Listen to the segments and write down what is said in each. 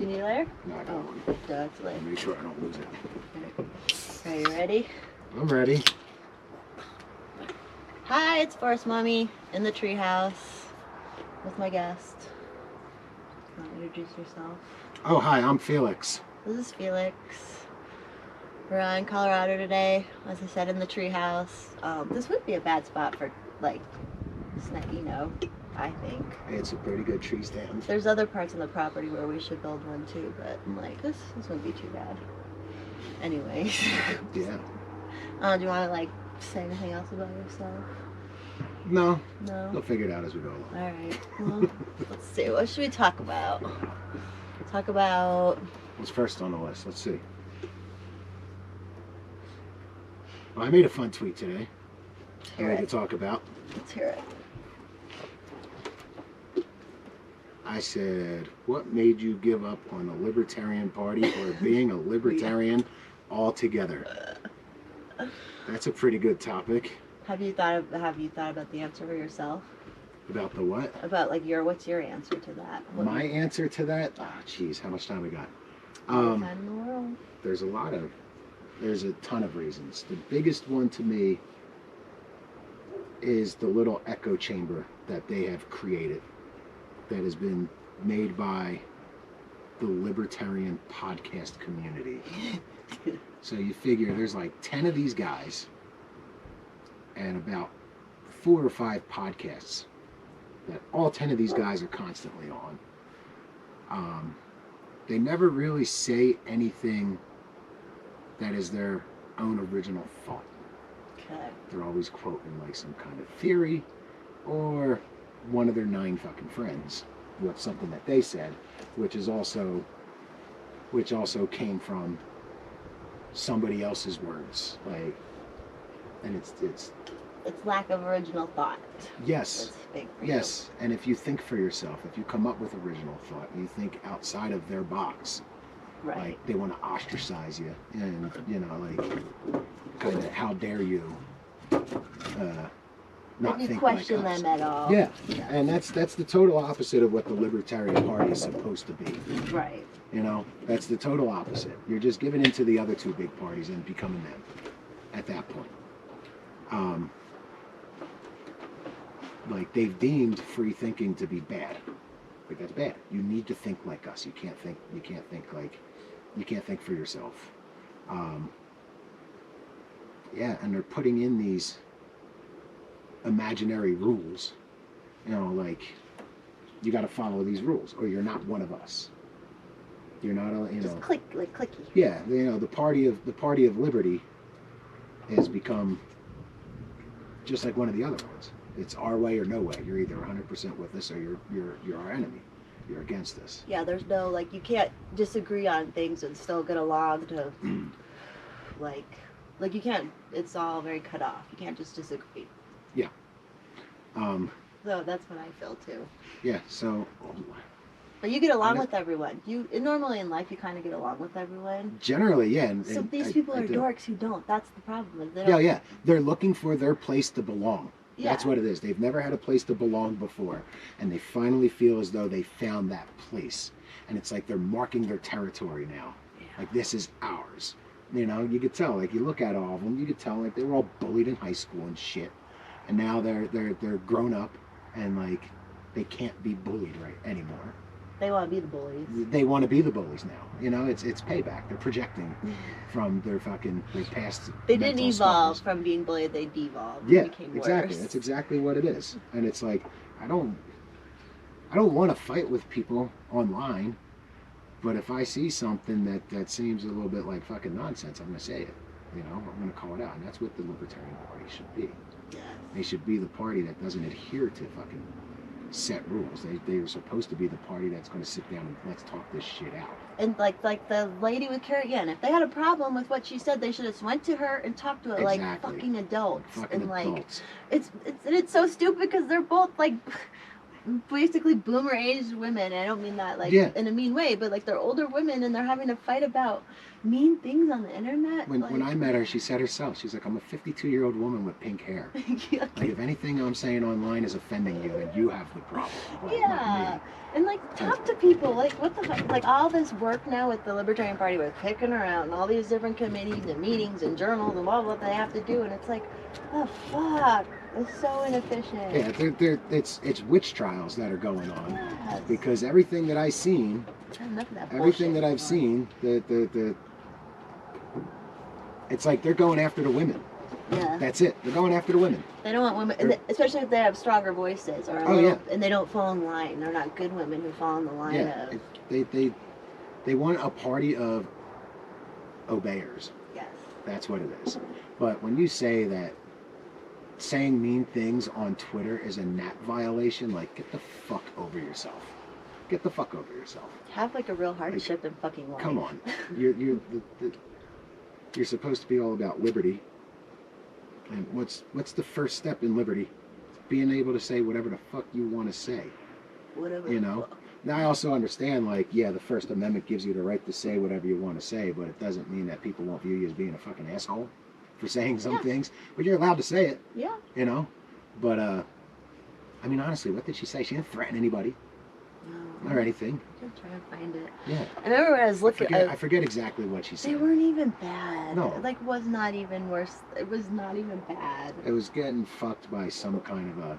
need a layer? No, I got one. That's layer. Make sure I don't lose it. Are you ready? I'm ready. Hi, it's Forest Mommy in the treehouse with my guest. Want to introduce yourself? Oh, hi, I'm Felix. This is Felix. We're in Colorado today, as I said, in the treehouse. This would be a bad spot for, like, I think. It's a pretty good tree stand. There's other parts of the property where we should build one too, but I'm like, this wouldn't be too bad. Anyways. Yeah. Do you want to, like, say anything else about yourself? No. No? We'll figure it out as we go along. Alright. Well, let's see. What should we talk about? Talk about... What's first on the list? Let's see. Well, I made a fun tweet today. I like to talk about. Let's hear it. I said, what made you give up on the Libertarian Party or being a Libertarian altogether? That's a pretty good topic. Have you thought about the answer for yourself? About the what? About like what's your answer to that? My answer to that? Ah, jeez, how much time we got? Time in the world. There's a ton of reasons. The biggest one to me is the little echo chamber that they have created that has been made by the libertarian podcast community. So you figure there's like 10 of these guys and about 4 or 5 podcasts that all 10 of these guys are constantly on. They never really say anything that is their own original thought. Okay. They're always quoting like some kind of theory or one of their 9 fucking friends with something that they said, which also came from somebody else's words. Like, and it's lack of original thought. Yes. That's big for you. Yes, and if you think for yourself, if you come up with original thought, and you think outside of their box, Right. like they want to ostracize you, and like kind of how dare you not Did you think question like us. them at all? Yeah, and that's the total opposite of what the Libertarian Party is supposed to be. Right. You know, that's the total opposite. You're just giving into the other 2 big parties and becoming them at that point. Like they've deemed free thinking to be bad. Like that's bad. You need to think like us. You can't think for yourself. Yeah, and they're putting in these imaginary rules. You know, like you got to follow these rules, or you're not one of us. You're not a, you know. Just clicky. Yeah, you know, the party of liberty has become just like one of the other ones. It's our way or no way. You're either 100% with us, or you're our enemy. You're against us. Yeah, there's no like you can't disagree on things and still get along to like you can't. It's all very cut off. You can't just disagree. Yeah. So that's what I feel too. Yeah. So. But you get along with everyone. Normally in life you kind of get along with everyone. Generally, yeah. So these people are dorks who don't. That's the problem. Yeah. They're looking for their place to belong. Yeah. That's what it is. They've never had a place to belong before, and they finally feel as though they found that place. And it's like they're marking their territory now. Yeah. Like this is ours. You know, you could tell. Like you look at all of them, you could tell like they were all bullied in high school and shit, and now they're grown up and like they can't be bullied right anymore. They want to be the bullies. They want to be the bullies now. You know, it's payback. They're projecting from their past. They didn't evolve scars. From being bullied. They devolved. Yeah, became exactly. Worse. That's exactly what it is. And it's like I don't want to fight with people online, but if I see something that seems a little bit like fucking nonsense, I'm gonna say it. You know, I'm gonna call it out, and that's what the Libertarian Party should be. Yeah. They should be the party that doesn't adhere to fucking set rules. They are supposed to be the party that's going to sit down and let's talk this shit out. And like the lady with Carrie Ann, if they had a problem with what she said, they should have went to her and talked to her like fucking adults. Fucking and like adults. it's so stupid because they're both like basically boomer aged women. I don't mean that like Yeah. in a mean way, but like they're older women and they're having to fight about mean things on the internet. When I met her, she said herself, she's like, I'm a 52-year-old woman with pink hair. Like, if anything I'm saying online is offending you, then you have the problem. Like, not yeah. me. And like talk to people. Like what the fuck? Like all this work now with the Libertarian Party with picking around and all these different committees and meetings and journals and blah blah they have to do, and it's like, the fuck. It's so inefficient. Yeah, it's witch trials that are going on. Yes. Because everything that I've seen, Enough of that everything bullshit that I've going seen, it's like they're going after the women. on. Yeah. That's it. They're going after the women. They don't want women, and especially if they have stronger voices or and they don't fall in line. They're not good women who fall in the line of. They want a party of obeyers. Yes. That's what it is. But when you say that saying mean things on Twitter is a NAP violation, like, get the fuck over yourself. Get the fuck over yourself. Have like a real hardship in fucking life. Come on. You're supposed to be all about liberty. And what's the first step in liberty? It's being able to say whatever the fuck you want to say. Whatever. You know? Now I also understand, like, yeah, the First Amendment gives you the right to say whatever you want to say, but it doesn't mean that people won't view you as being a fucking asshole for saying some things. But you're allowed to say it. Yeah. You know? But I mean, honestly, what did she say? She didn't threaten anybody. No. Or anything. I'm trying to find it. Yeah. I remember when I was looking. I forget exactly what she said. They weren't even bad. No. It, like, was not even worse. It was not even bad. It was getting fucked by some kind of a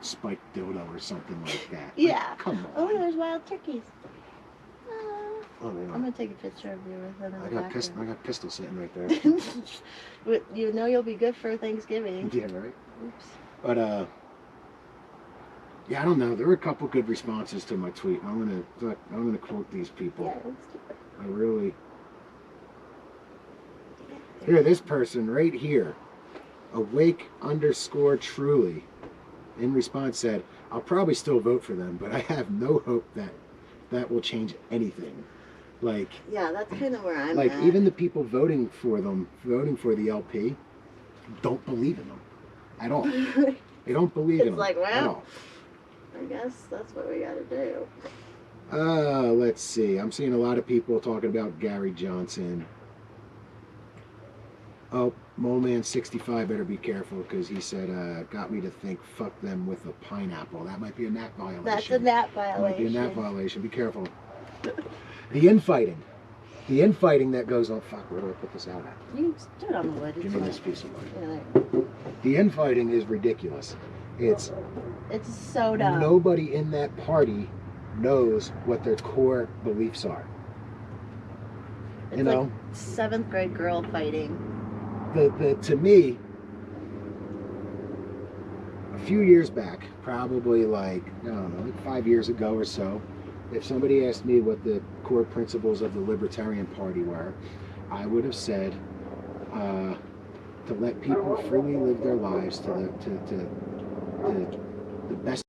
spiked dildo or something like that. Yeah. Like, come on. Oh, there's wild turkeys. Oh, yeah. I'm gonna take a picture of you with them in the background. I got pistol sitting right there. But you know you'll be good for Thanksgiving. Yeah, right. Oops. But yeah, I don't know. There were a couple good responses to my tweet. I'm gonna quote these people. Yeah, let's do it. I really. Here, this person right here, awake_truly, in response said, "I'll probably still vote for them, but I have no hope that will change anything." Like. Yeah, that's kind of where I'm like, at. even the people voting for the LP, don't believe in them at all. They don't believe in them like, well, at all. I guess that's what we gotta do. Let's see. I'm seeing a lot of people talking about Gary Johnson. Oh, Moleman65 better be careful because he said, got me to think, fuck them with a pineapple. That might be a NAP violation. That's a NAP violation. Might be a NAP violation. Be careful. The infighting. The infighting that goes on. Fuck, where do I put this out at? You do it on the wood. Give me this piece of wood. Yeah, The infighting is ridiculous. It's so dumb. Nobody in that party knows what their core beliefs are. It's you know, like 7th grade girl fighting. To me, a few years back, probably like, I don't know, like 5 years ago or so, if somebody asked me what the core principles of the Libertarian Party were, I would have said to let people freely live their lives to the best